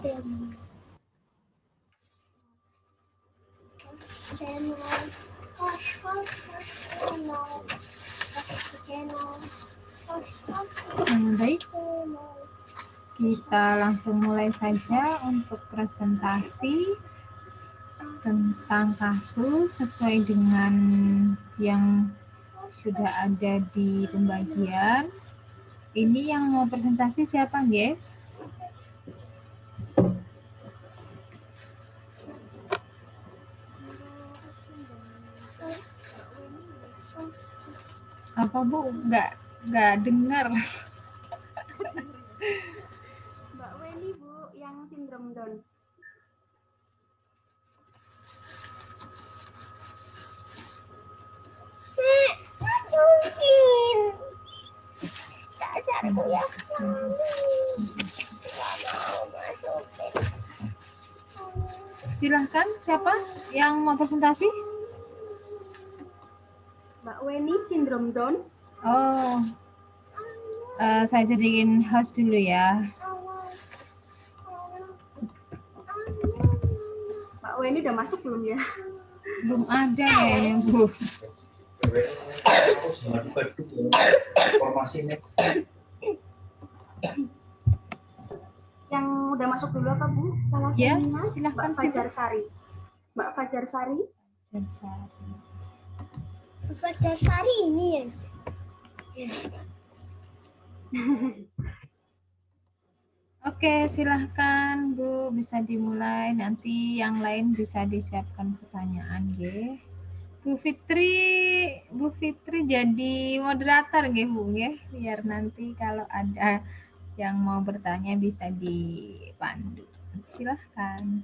Baik, kita langsung mulai saja untuk presentasi tentang kasus sesuai dengan yang sudah ada di pembagian. Ini yang mau presentasi siapa, nggih? Apa Bu? Nggak dengar. Mbak Weni Bu, yang sindrom Down. Masukin. Dasarku ya. Silahkan, siapa yang mau presentasi? Mbak Weni, sindrom Down. Oh, saya jadiin host dulu ya. Mbak Weni udah masuk belum ya? Belum ada kayaknya, Bu. Yang udah masuk dulu apa Bu? Ya, silahkan. Mbak Fajar Sari. Mbak Fajar Sari. Fajar Sari ini ya. Oke, silahkan Bu, bisa dimulai. Nanti yang lain bisa disiapkan pertanyaan, nggih. Bu Fitri jadi moderator nggih, Bu, nggih, biar nanti kalau ada yang mau bertanya bisa dipandu. Silahkan.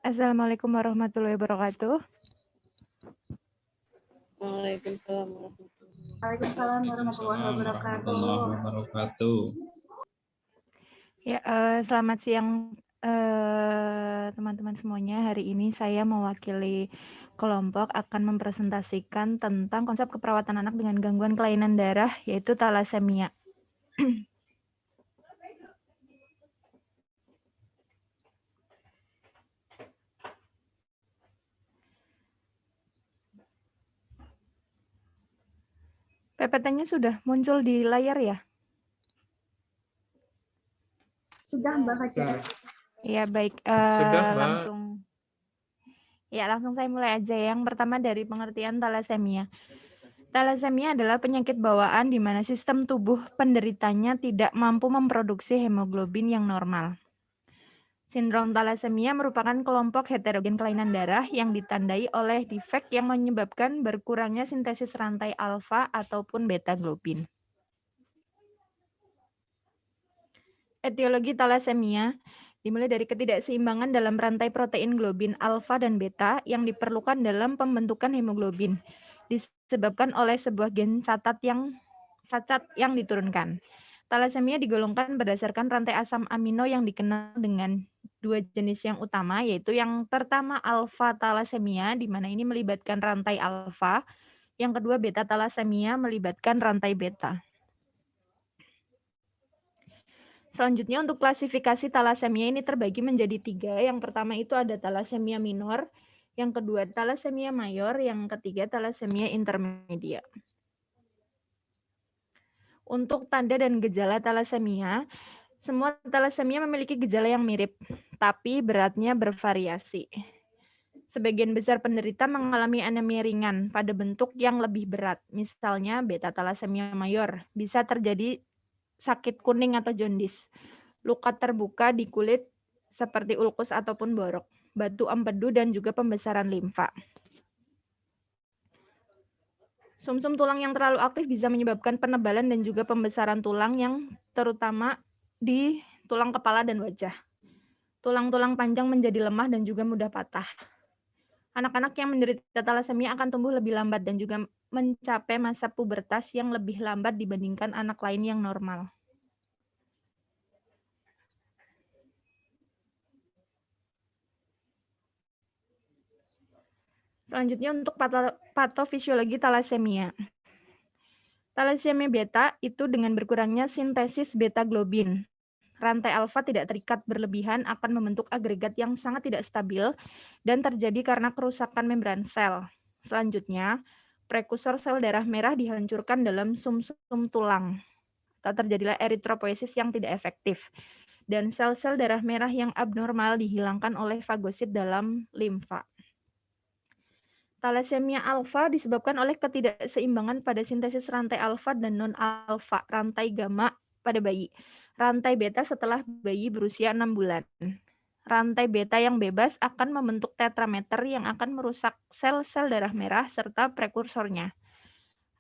Assalamualaikum warahmatullahi wabarakatuh. Waalaikumsalam warahmatullahi wabarakatuh. Ya, selamat siang teman-teman semuanya. Hari ini saya mewakili kelompok akan mempresentasikan tentang konsep keperawatan anak dengan gangguan kelainan darah, yaitu thalassemia. PPT-nya sudah muncul di layar ya? Sudah Mbak Fajar. Ya, baik. Sudah, Mbak. Langsung saya mulai aja. Yang pertama dari pengertian thalassemia. Thalassemia adalah penyakit bawaan di mana sistem tubuh penderitanya tidak mampu memproduksi hemoglobin yang normal. Sindrom thalassemia merupakan kelompok heterogen kelainan darah yang ditandai oleh defek yang menyebabkan berkurangnya sintesis rantai alfa ataupun beta globin. Etiologi thalassemia dimulai dari ketidakseimbangan dalam rantai protein globin alfa dan beta yang diperlukan dalam pembentukan hemoglobin, disebabkan oleh sebuah gen cacat yang diturunkan. Thalassemia digolongkan berdasarkan rantai asam amino yang dikenal dengan dua jenis yang utama, yaitu yang pertama alfa thalassemia, di mana ini melibatkan rantai alfa, yang kedua beta thalassemia melibatkan rantai beta. Selanjutnya untuk klasifikasi talasemia ini terbagi menjadi 3. Yang pertama itu ada talasemia minor, yang kedua talasemia mayor, yang ketiga talasemia intermedia. Untuk tanda dan gejala talasemia, semua talasemia memiliki gejala yang mirip, tapi beratnya bervariasi. Sebagian besar penderita mengalami anemia ringan pada bentuk yang lebih berat. Misalnya beta talasemia mayor, bisa terjadi sakit kuning atau jaundice, luka terbuka di kulit seperti ulkus ataupun borok, batu empedu, dan juga pembesaran limfa. Sumsum tulang yang terlalu aktif bisa menyebabkan penebalan dan juga pembesaran tulang yang terutama di tulang kepala dan wajah. Tulang-tulang panjang menjadi lemah dan juga mudah patah. Anak-anak yang menderita talasemia akan tumbuh lebih lambat dan juga mencapai masa pubertas yang lebih lambat dibandingkan anak lain yang normal. Selanjutnya untuk patofisiologi talasemia. Talasemia beta itu dengan berkurangnya sintesis beta globin. Rantai alfa tidak terikat berlebihan akan membentuk agregat yang sangat tidak stabil dan terjadi karena kerusakan membran sel. Selanjutnya, prekursor sel darah merah dihancurkan dalam sumsum tulang. Atau terjadilah eritropoiesis yang tidak efektif. Dan sel-sel darah merah yang abnormal dihilangkan oleh fagosit dalam limfa. Talasemia alfa disebabkan oleh ketidakseimbangan pada sintesis rantai alfa dan non-alfa, rantai gamma pada bayi. Rantai beta setelah bayi berusia 6 bulan. Rantai beta yang bebas akan membentuk tetramer yang akan merusak sel-sel darah merah serta prekursornya.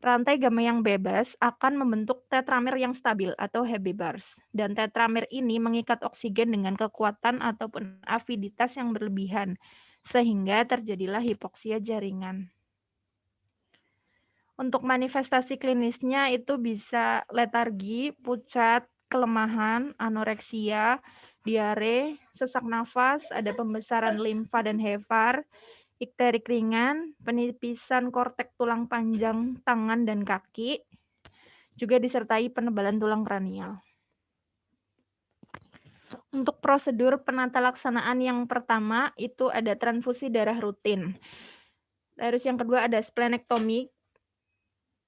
Rantai gamma yang bebas akan membentuk tetramer yang stabil atau Hebbe bars. Dan tetramer ini mengikat oksigen dengan kekuatan ataupun afiditas yang berlebihan, sehingga terjadilah hipoksia jaringan. Untuk manifestasi klinisnya itu bisa letargi, pucat, kelemahan, anoreksia, diare, sesak nafas, ada pembesaran limfa dan hefar, ikterik ringan, penipisan kortek tulang panjang tangan dan kaki, juga disertai penebalan tulang kranial. Untuk prosedur penata laksanaan yang pertama itu ada transfusi darah rutin. Terus yang kedua ada splenektomi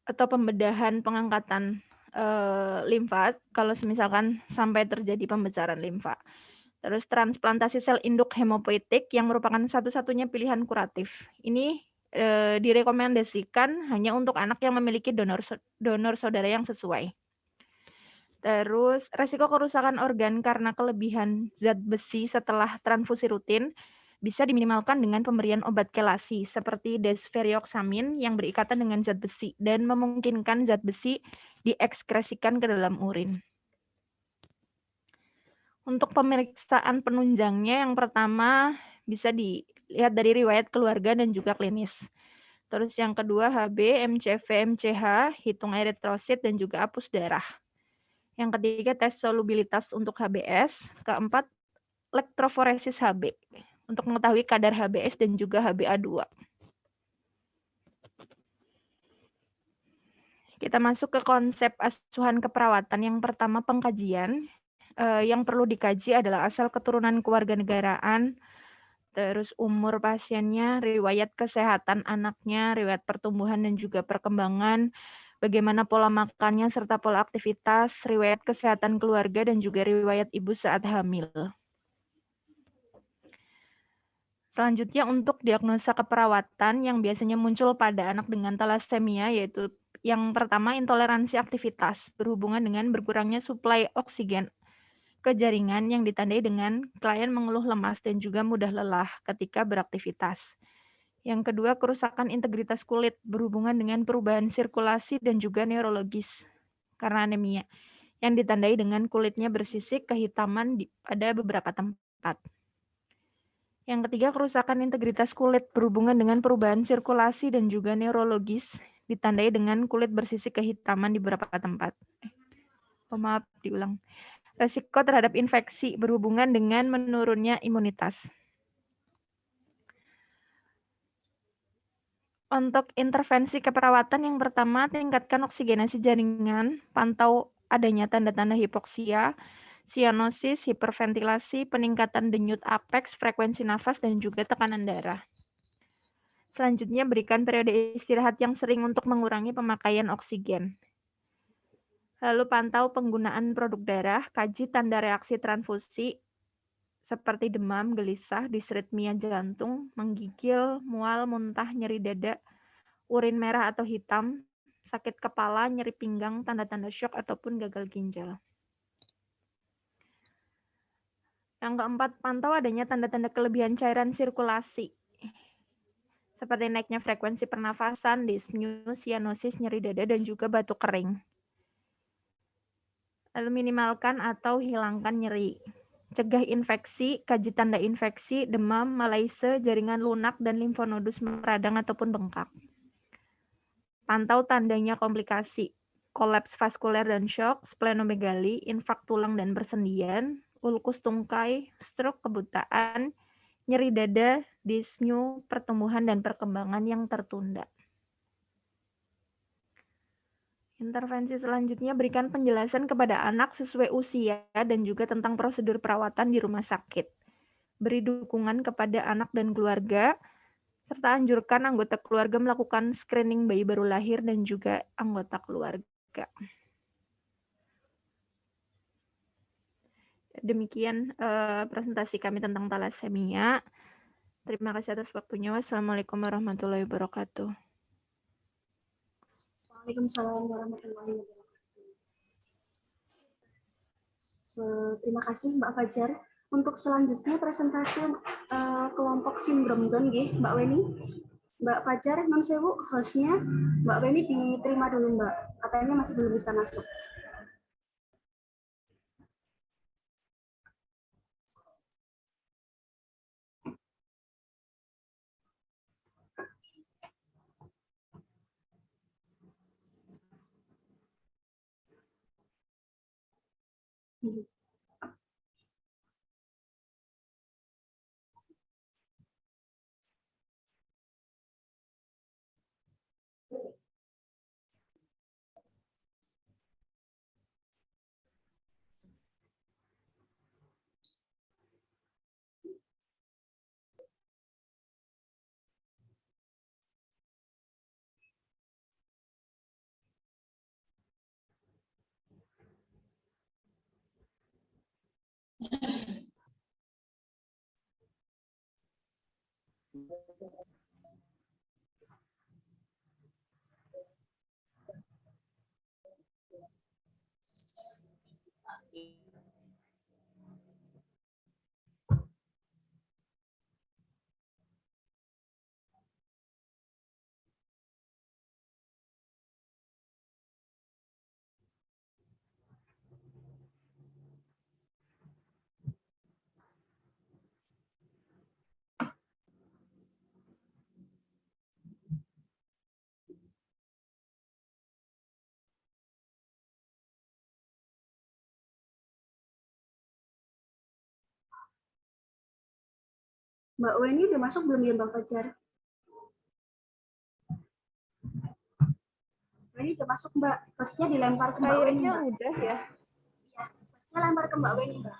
atau pembedahan pengangkatan limfa kalau misalkan sampai terjadi pembesaran limfa. Terus transplantasi sel induk hemopoietik yang merupakan satu-satunya pilihan kuratif. Ini direkomendasikan hanya untuk anak yang memiliki donor saudara yang sesuai. Terus resiko kerusakan organ karena kelebihan zat besi setelah transfusi rutin bisa diminimalkan dengan pemberian obat kelasi seperti desferrioxamin yang berikatan dengan zat besi dan memungkinkan zat besi diekskresikan ke dalam urin. Untuk pemeriksaan penunjangnya yang pertama bisa dilihat dari riwayat keluarga dan juga klinis. Terus yang kedua HB, MCV, MCH, hitung eritrosit dan juga apus darah. Yang ketiga tes solubilitas untuk HBS. Keempat elektroforesis HB untuk mengetahui kadar HBS dan juga HbA2. Kita masuk ke konsep asuhan keperawatan. Yang pertama pengkajian. Yang perlu dikaji adalah asal keturunan kewarganegaraan, terus umur pasiennya, riwayat kesehatan anaknya, riwayat pertumbuhan dan juga perkembangan, bagaimana pola makannya serta pola aktivitas, riwayat kesehatan keluarga dan juga riwayat ibu saat hamil. Selanjutnya untuk diagnosa keperawatan yang biasanya muncul pada anak dengan talasemia yaitu yang pertama intoleransi aktivitas berhubungan dengan berkurangnya suplai oksigen ke jaringan yang ditandai dengan klien mengeluh lemas dan juga mudah lelah ketika beraktivitas. Yang kedua kerusakan integritas kulit berhubungan dengan perubahan sirkulasi dan juga neurologis karena anemia yang ditandai dengan kulitnya bersisik kehitaman pada beberapa tempat. Yang ketiga, kerusakan integritas kulit berhubungan dengan perubahan sirkulasi dan juga neurologis, ditandai dengan kulit bersisik kehitaman di beberapa tempat. Maaf, diulang. Resiko terhadap infeksi berhubungan dengan menurunnya imunitas. Untuk intervensi keperawatan yang pertama, tingkatkan oksigenasi jaringan, pantau adanya tanda-tanda hipoksia, sianosis, hiperventilasi, peningkatan denyut apeks, frekuensi nafas, dan juga tekanan darah. Selanjutnya, berikan periode istirahat yang sering untuk mengurangi pemakaian oksigen. Lalu pantau penggunaan produk darah, kaji tanda reaksi transfusi seperti demam, gelisah, disritmia jantung, menggigil, mual, muntah, nyeri dada, urin merah atau hitam, sakit kepala, nyeri pinggang, tanda-tanda syok ataupun gagal ginjal. Yang keempat, pantau adanya tanda-tanda kelebihan cairan sirkulasi seperti naiknya frekuensi pernafasan, dyspnea, sianosis, nyeri dada, dan juga batuk kering. Lalu minimalkan atau hilangkan nyeri. Cegah infeksi, kaji tanda infeksi, demam, malaise, jaringan lunak, dan limfonodus meradang ataupun bengkak. Pantau tandanya komplikasi, kolaps vaskuler dan shock, splenomegali, infark tulang dan persendian, ulkus tungkai, stroke kebutaan, nyeri dada, dyspnea, pertumbuhan dan perkembangan yang tertunda. Intervensi selanjutnya, berikan penjelasan kepada anak sesuai usia dan juga tentang prosedur perawatan di rumah sakit. Beri dukungan kepada anak dan keluarga, serta anjurkan anggota keluarga melakukan screening bayi baru lahir dan juga anggota keluarga. Demikian presentasi kami tentang thalassemia. Terima kasih atas waktunya. Wassalamualaikum warahmatullahi wabarakatuh. Waalaikumsalam warahmatullahi wabarakatuh. Terima kasih Mbak Fajar. Untuk selanjutnya presentasi kelompok sindrom Down, Mbak Weni. Mbak Fajar, non sewu, hostnya Mbak Weni diterima dulu Mbak. Katanya masih belum bisa masuk. Mbak Weni udah masuk belum ya Mbak Fajar? Weni udah masuk Mbak. Hostnya dilempar ke Mbak Weni Mbak. Udah ya. Ya, hostnya lempar ke Mbak Weni Mbak.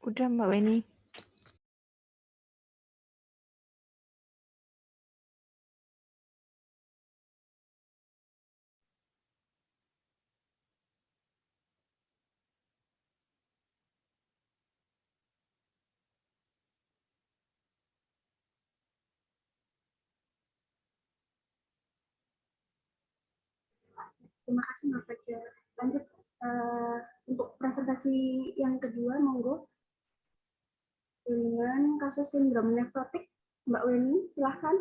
Udah Mbak Weni. Terima kasih Mbak Fajar. Lanjut untuk presentasi yang kedua, monggo. Dengan kasus sindrom nefrotik, Mbak Weni, silahkan.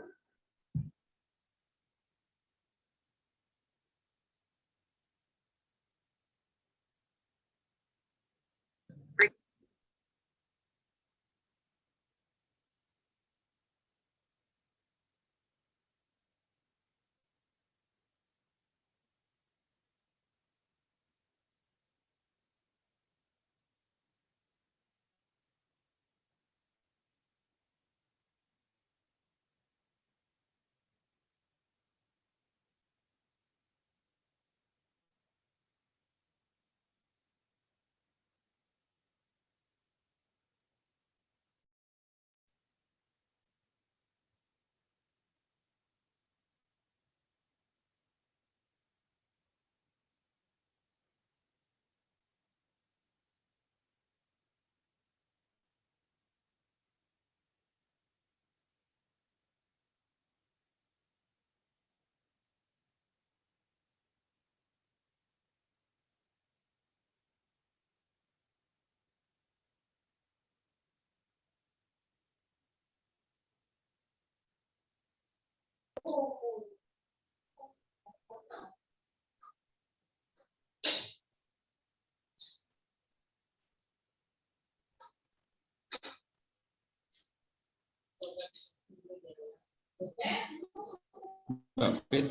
Mbak Fit,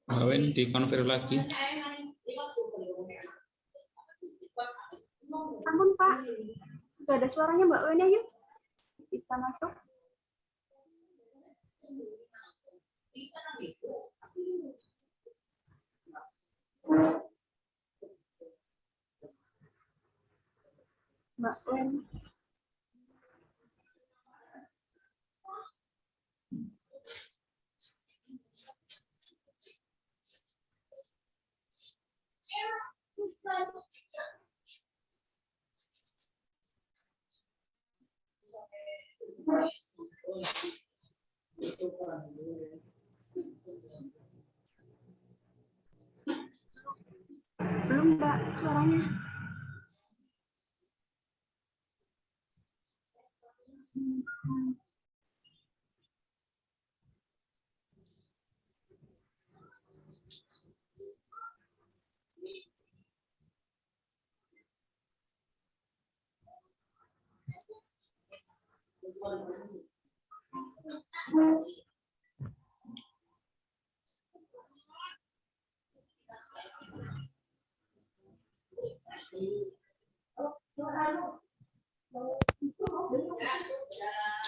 Mbak Wen dikonfirmasi lagi. Ampun Pak, sudah ada suaranya Mbak Wen yuk. Bisa masuk. Mbak Wen. Belum Mbak suaranya.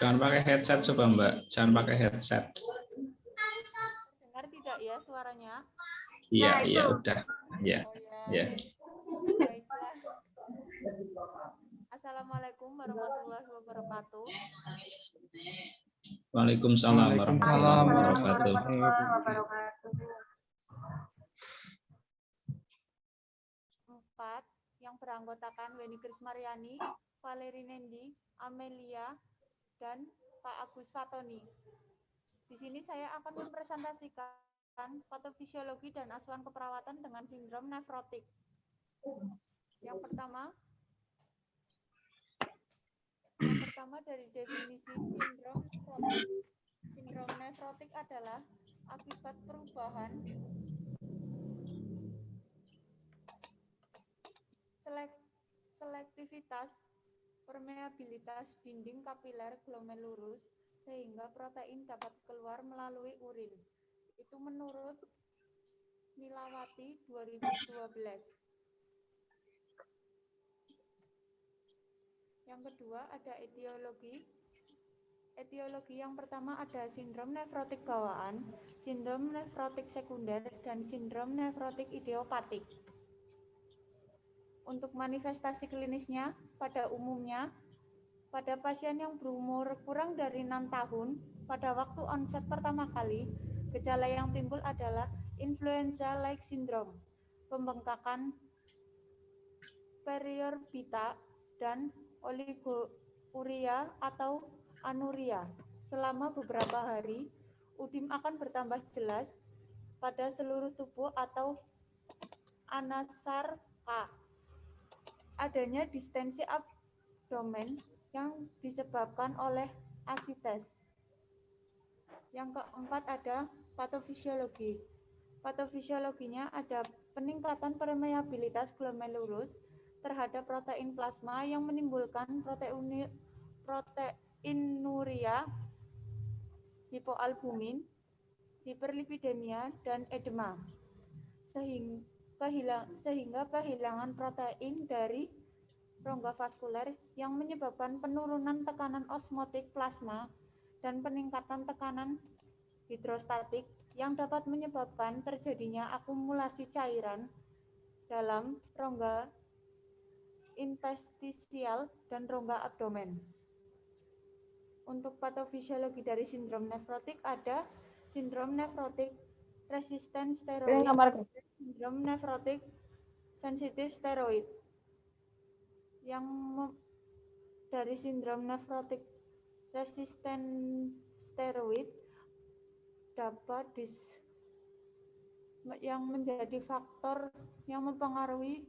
Jangan pakai headset coba Mbak, jangan pakai headset. Dengar tidak ya suaranya? Iya, Nah, iya itu. udah. Iya. Oh Ya. Baiklah. Assalamualaikum warahmatullahi wabarakatuh. Waalaikumsalam warahmatullahi wabarakatuh. Warahmatullahi wabarakatuh. 4 yang beranggotakan Weni Krismaryani, Valeri Nendi, Amelia, dan Pak Agus Fatoni. Di sini saya akan mempresentasikan patofisiologi dan asuhan keperawatan dengan sindrom nefrotik. Yang pertama dari definisi sindrom nefrotik. Sindrom nefrotik adalah akibat perubahan selektivitas permeabilitas dinding kapiler glomerulus sehingga protein dapat keluar melalui urin. Itu menurut Milawati 2012. Yang kedua ada etiologi. Etiologi yang pertama ada sindrom nefrotik bawaan, sindrom nefrotik sekunder, dan sindrom nefrotik idiopatik. Untuk manifestasi klinisnya, pada umumnya, pada pasien yang berumur kurang dari 6 tahun, pada waktu onset pertama kali, gejala yang timbul adalah influenza-like syndrome, pembengkakan periorbita, dan oligouria atau anuria. Selama beberapa hari, udim akan bertambah jelas pada seluruh tubuh atau anasarka. Adanya distensi abdomen yang disebabkan oleh asites. Yang keempat ada patofisiologi. Patofisiologinya ada peningkatan permeabilitas glomerulus terhadap protein plasma yang menimbulkan proteinuria, hipoalbumin, hiperlipidemia, dan edema. Sehingga kehilangan protein dari rongga vaskuler yang menyebabkan penurunan tekanan osmotik plasma dan peningkatan tekanan hidrostatik yang dapat menyebabkan terjadinya akumulasi cairan dalam rongga interstisial dan rongga abdomen. Untuk patofisiologi dari sindrom nefrotik ada sindrom nefrotik resisten steroid, sindrom nefrotik sensitif steroid. Yang dari sindrom nefrotik resisten steroid dapat yang menjadi faktor yang mempengaruhi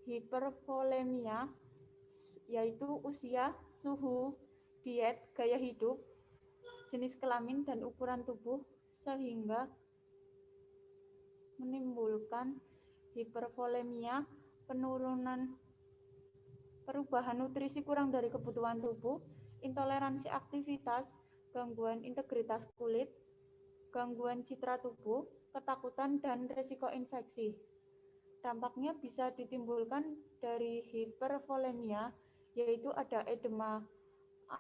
hipervolemia, yaitu usia, suhu, diet, gaya hidup, jenis kelamin, dan ukuran tubuh, sehingga menimbulkan hipervolemia, perubahan nutrisi kurang dari kebutuhan tubuh, intoleransi aktivitas, gangguan integritas kulit, gangguan citra tubuh, ketakutan, dan risiko infeksi. Dampaknya bisa ditimbulkan dari hipervolemia, yaitu ada edema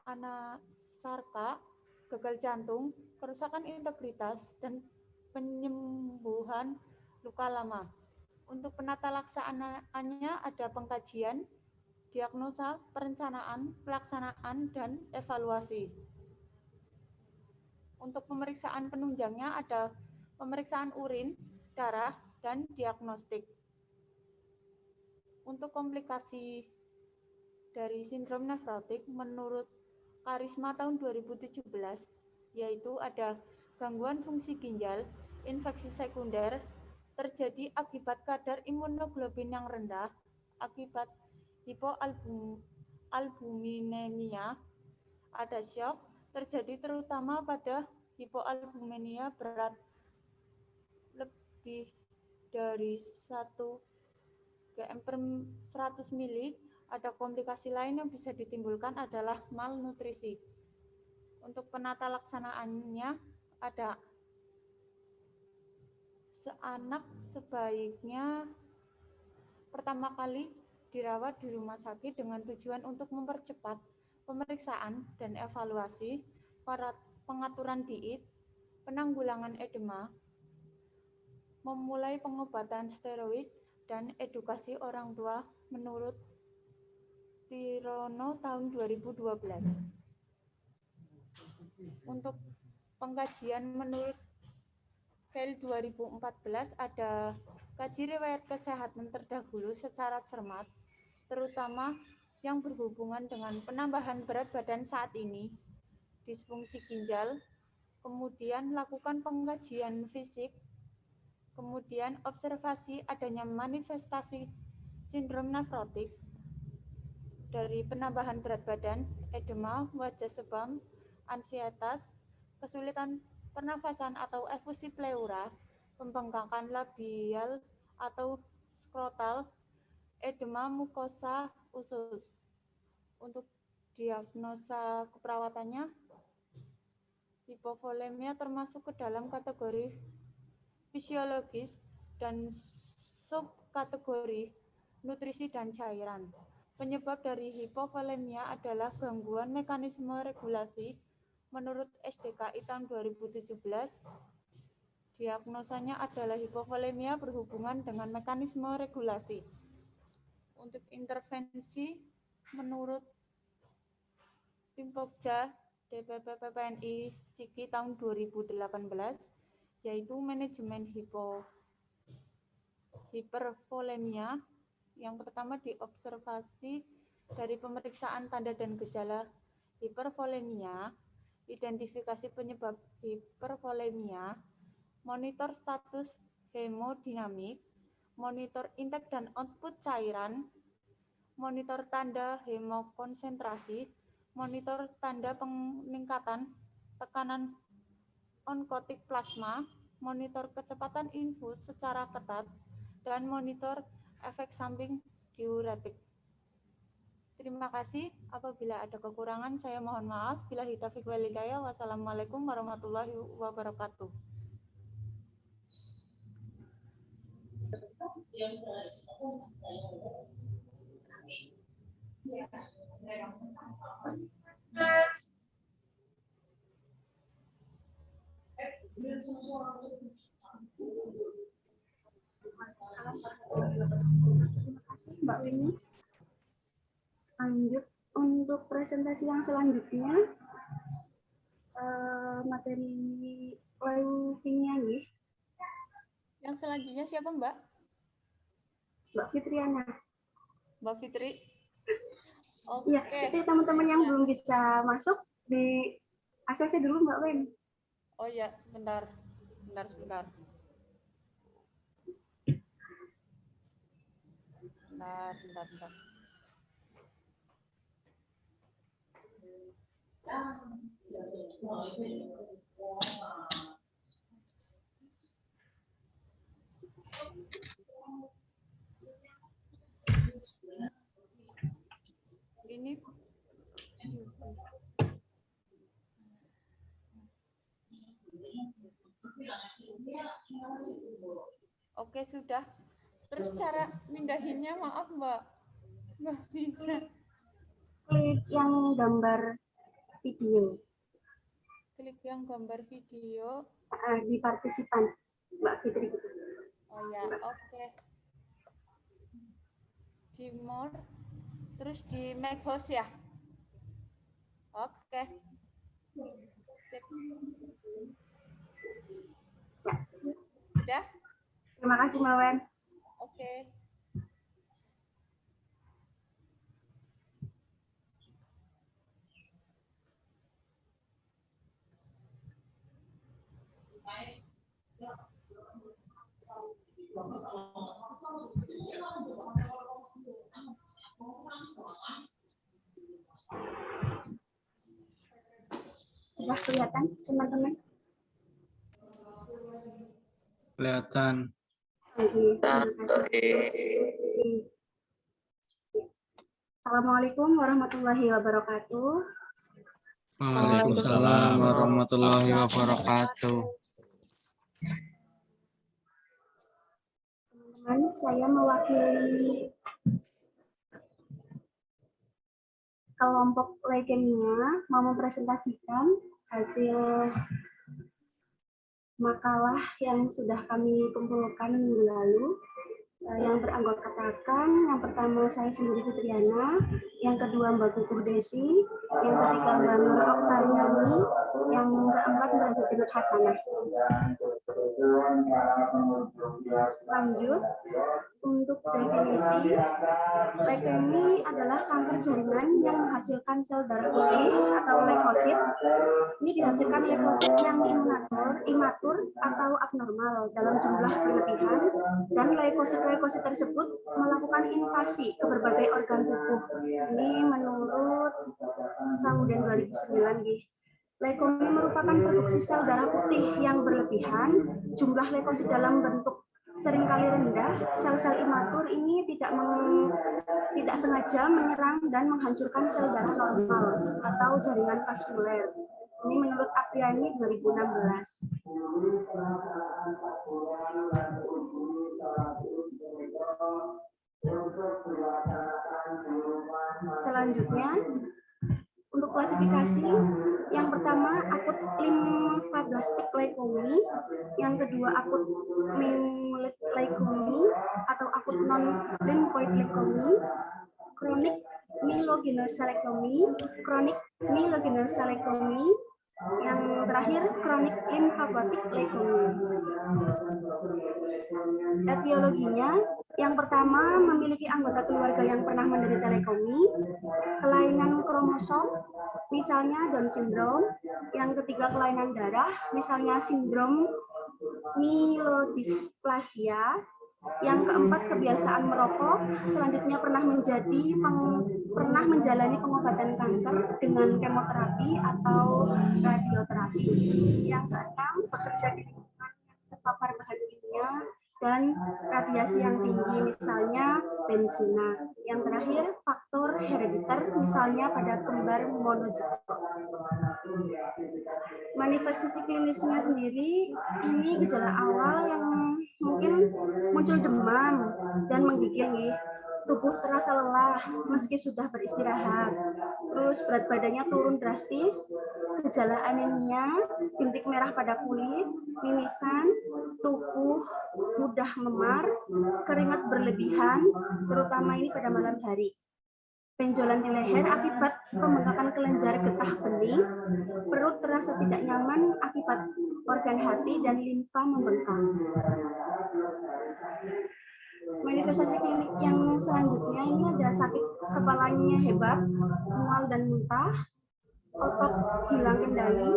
anasarka, gagal jantung, kerusakan integritas, dan penyembuhan luka lama. Untuk penata laksanaannya ada pengkajian, diagnosa, perencanaan, pelaksanaan, dan evaluasi. Untuk pemeriksaan penunjangnya ada pemeriksaan urin, darah, dan diagnostik. Untuk komplikasi dari sindrom nefrotik menurut Karisma tahun 2017, yaitu ada gangguan fungsi ginjal, infeksi sekunder, terjadi akibat kadar imunoglobin yang rendah, akibat hipoalbuminemia, ada shock, terjadi terutama pada hipoalbuminemia berat lebih dari 1 gm per 100 ml. Ada komplikasi lain yang bisa ditimbulkan adalah malnutrisi. Untuk penata laksanaannya ada seanak sebaiknya pertama kali dirawat di rumah sakit dengan tujuan untuk mempercepat pemeriksaan dan evaluasi, pengaturan diet, penanggulangan edema, memulai pengobatan steroid, dan edukasi orang tua menurut Tirono tahun 2012. Untuk pengkajian menurut File 2014 ada kaji riwayat kesehatan terdahulu secara cermat, terutama yang berhubungan dengan penambahan berat badan saat ini, disfungsi ginjal, kemudian lakukan pengkajian fisik, kemudian observasi adanya manifestasi sindrom nefrotik dari penambahan berat badan, edema, wajah sebam, ansietas, kesulitan pernafasan atau efusi pleura, pembengkakan labial atau skrotal, edema mukosa usus. Untuk diagnosa keperawatannya, hipovolemia termasuk ke dalam kategori fisiologis dan subkategori nutrisi dan cairan. Penyebab dari hipovolemia adalah gangguan mekanisme regulasi menurut SDKI tahun 2017. Diagnosanya adalah hipovolemia berhubungan dengan mekanisme regulasi. Untuk intervensi menurut Tim Pokja DPP PPNI Siki tahun 2018, yaitu manajemen hipervolemia. Yang pertama diobservasi dari pemeriksaan tanda dan gejala hipervolemia, identifikasi penyebab hipervolemia, monitor status hemodinamik, monitor intake dan output cairan, monitor tanda hemokonsentrasi, monitor tanda peningkatan tekanan onkotik plasma, monitor kecepatan infus secara ketat, dan monitor efek samping diuretik. Terima kasih. Apabila ada kekurangan, saya mohon maaf. Billahi taufiq wal hidayah. Wassalamualaikum warahmatullahi wabarakatuh. Terima kasih Mbak Weni. Lanjut untuk presentasi yang selanjutnya, materi leukemia nih. Yang selanjutnya siapa Mbak? Mbak Fitriana. Mbak Fitri. Oke. Iya, itu teman-teman yang belum bisa masuk di ACC dulu Mbak Wen. Oh ya, sebentar. Sebentar. Ini Oke, sudah. Terus cara mindahinnya, maaf Mbak, nggak bisa. Klik yang gambar video Klik yang gambar video. di partisipan, Mbak Fitri. Oh ya, oke. Di more, terus di make host ya. Oke. Sip. Udah? Terima kasih Mbak Wen. Oke. Sudah kelihatan teman-teman? Kelihatan. Assalamualaikum warahmatullahi wabarakatuh. Waalaikumsalam warahmatullahi wabarakatuh. Teman-teman, saya mewakili kelompok leukemia mau mempresentasikan hasil makalah yang sudah kami kumpulkan minggu lalu. Yang beranggotakan yang pertama saya sendiri Fitriana, yang kedua Mbak Kukuh Desi, yang ketiga Mbak Nur Oktayani, yang keempat Mbak Zatinur Hasanah. Lanjut, untuk definisi, leukemia adalah kanker jaringan yang menghasilkan sel darah putih atau leukosit. Ini dihasilkan leukosit yang imatur atau abnormal dalam jumlah berlebihan, dan leukosit tersebut melakukan invasi ke berbagai organ tubuh. Ini menurut Sauden 2009. Leukemia merupakan produksi sel darah putih yang berlebihan, jumlah leukosit dalam bentuk seringkali rendah. Sel-sel imatur ini tidak sengaja menyerang dan menghancurkan sel darah normal atau jaringan vaskuler. Ini menurut Apriani 2016. Selanjutnya, untuk klasifikasi, yang pertama akut lymphoblastic leukemia, yang kedua akut myeloid leukemia atau akut non-lymphoid leukemia, kronik myelogenous leukemia, kronik myelogenous leukemia, yang terakhir kronik lymphoblastic leukemia. Etiologinya, yang pertama memiliki anggota keluarga yang pernah menderita leukemia, kelainan kromosom, misalnya Down syndrome, yang ketiga kelainan darah, misalnya sindrom myelodysplasia, yang keempat kebiasaan merokok, selanjutnya pernah menjalani pengobatan kanker dengan kemoterapi atau radioterapi, yang keenam bekerja di lingkungan yang terpapar bahan kimia dan radiasi yang tinggi, misalnya benzina. Yang terakhir, faktor herediter, misalnya pada kembar monozigot. Manifestasi klinisnya sendiri, ini gejala awal yang mungkin muncul demam dan menggigil, tubuh terasa lelah meski sudah beristirahat, terus berat badannya turun drastis, gejala anemia, bintik merah pada kulit, mimisan, tubuh mudah memar, keringat berlebihan, terutama ini pada malam hari. Benjolan di leher akibat pembengkakan kelenjar getah bening, perut terasa tidak nyaman akibat organ hati dan limfa membengkak. Manifestasi klinik yang selanjutnya ini ada sakit kepalanya hebat, mual dan muntah, otot hilang kendali,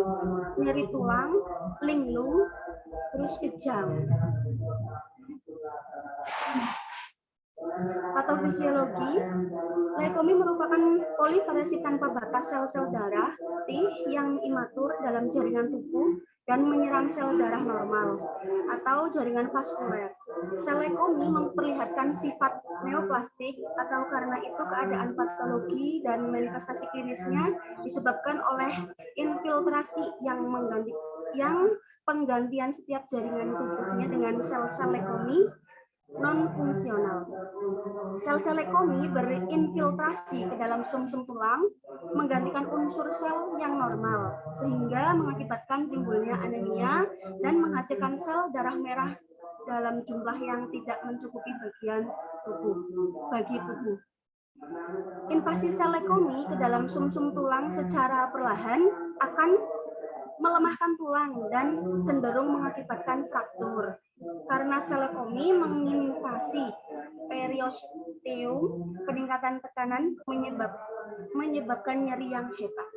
nyeri tulang, linglung, terus kejang. Patofisiologi, leukemia merupakan poliparasi tanpa batas sel-sel darah putih yang imatur dalam jaringan tubuh dan menyerang sel darah normal atau jaringan vaskuler. Sel leukemia memperlihatkan sifat neoplastik atau karena itu keadaan patologi dan manifestasi klinisnya disebabkan oleh infiltrasi yang mengganti yang penggantian setiap jaringan tubuhnya dengan sel-sel leukemi non-fungsional. Sel-sel leukemi berinfiltrasi ke dalam sumsum tulang, menggantikan unsur sel yang normal, sehingga mengakibatkan timbulnya anemia dan menghasilkan sel darah merah dalam jumlah yang tidak mencukupi bagi tubuh. Invasi sel leukemi ke dalam sumsum tulang secara perlahan akan melemahkan tulang dan cenderung mengakibatkan fraktur. Karena sel leukemi menginvasi periosteum, peningkatan tekanan menyebabkan nyeri yang hebat.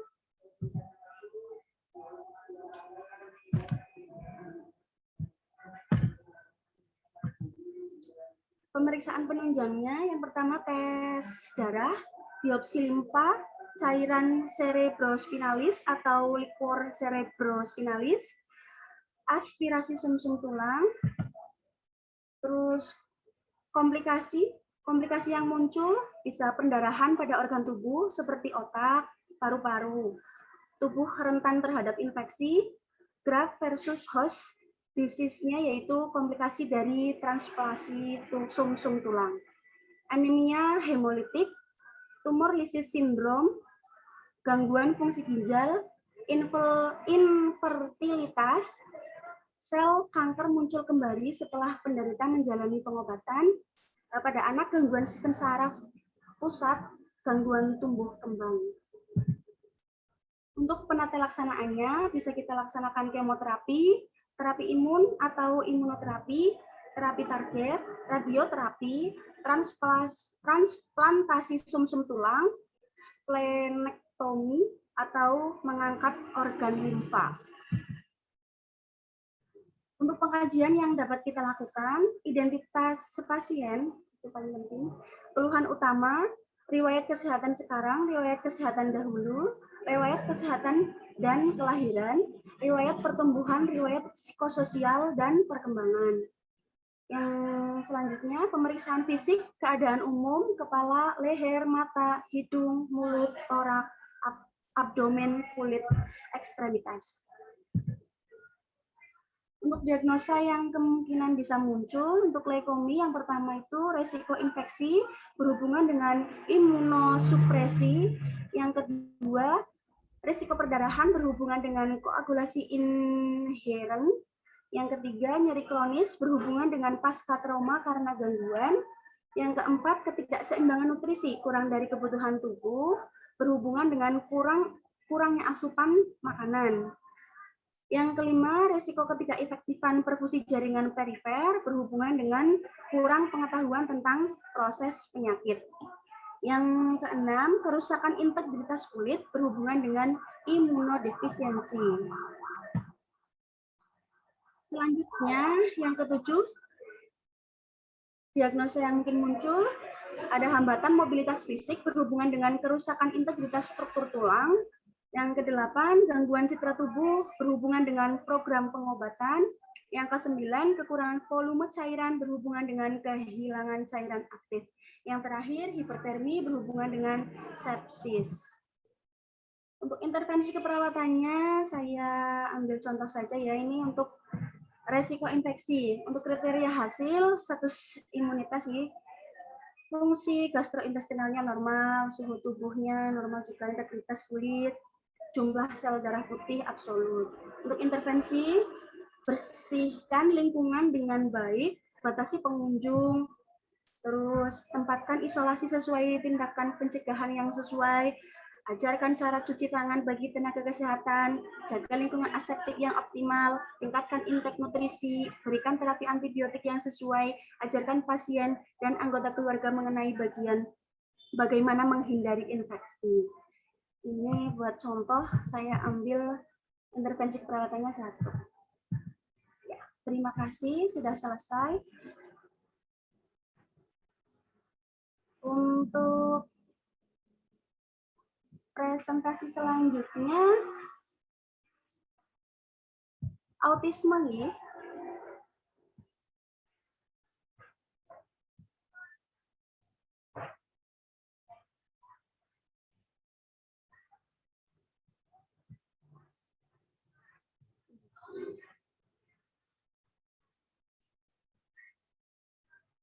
Pemeriksaan penunjangnya yang pertama tes darah, biopsi limfa, cairan cerebrospinalis atau liquor cerebrospinalis, aspirasi sumsum tulang, terus komplikasi yang muncul bisa pendarahan pada organ tubuh seperti otak, paru-paru, tubuh rentan terhadap infeksi, graft versus host disease-nya yaitu komplikasi dari transplantasi sumsum tulang, anemia hemolitik, tumor lisis sindrom, gangguan fungsi ginjal, infertilitas, sel kanker muncul kembali setelah penderita menjalani pengobatan, pada anak gangguan sistem saraf pusat, gangguan tumbuh kembang. Untuk penata laksanaannya bisa kita laksanakan kemoterapi, terapi imun atau imunoterapi, terapi target, radioterapi, transplantasi sumsum tulang, splenektomi, atau mengangkat organ limfa. Untuk pengajian yang dapat kita lakukan, identitas pasien, itu paling penting, keluhan utama, riwayat kesehatan sekarang, riwayat kesehatan dahulu, riwayat kesehatan dan kelahiran, riwayat pertumbuhan, riwayat psikososial, dan perkembangan. Yang selanjutnya, pemeriksaan fisik, keadaan umum, kepala, leher, mata, hidung, mulut, torak, abdomen, kulit, ekstremitas. Untuk diagnosa yang kemungkinan bisa muncul, untuk leukemi yang pertama itu resiko infeksi berhubungan dengan imunosupresi, yang kedua resiko perdarahan berhubungan dengan koagulasi inheren, yang ketiga nyeri kronis berhubungan dengan pasca trauma karena gangguan, yang keempat ketidakseimbangan nutrisi kurang dari kebutuhan tubuh berhubungan dengan kurangnya asupan makanan. Yang kelima, resiko ketidakefektifan perfusi jaringan perifer berhubungan dengan kurang pengetahuan tentang proses penyakit. Yang keenam, kerusakan integritas kulit berhubungan dengan imunodefisiensi. Selanjutnya, yang ketujuh, diagnosa yang mungkin muncul, ada hambatan mobilitas fisik berhubungan dengan kerusakan integritas struktur tulang. Yang kedelapan, gangguan citra tubuh berhubungan dengan program pengobatan. Yang kesembilan, kekurangan volume cairan berhubungan dengan kehilangan cairan aktif. Yang terakhir, hipertermi berhubungan dengan sepsis. Untuk intervensi keperawatannya, saya ambil contoh saja ya, ini untuk resiko infeksi. Untuk kriteria hasil, status imunitas nih, fungsi gastrointestinalnya normal, suhu tubuhnya normal juga, integritas kulit, jumlah sel darah putih absolut. Untuk intervensi, bersihkan lingkungan dengan baik, batasi pengunjung, terus tempatkan isolasi sesuai tindakan pencegahan yang sesuai, ajarkan cara cuci tangan bagi tenaga kesehatan, jaga lingkungan aseptik yang optimal, tingkatkan intake nutrisi, berikan terapi antibiotik yang sesuai, ajarkan pasien dan anggota keluarga mengenai bagaimana menghindari infeksi. Ini buat contoh, saya ambil intervensi perawatannya satu. Ya, terima kasih, sudah selesai. Untuk presentasi selanjutnya, autisme nih,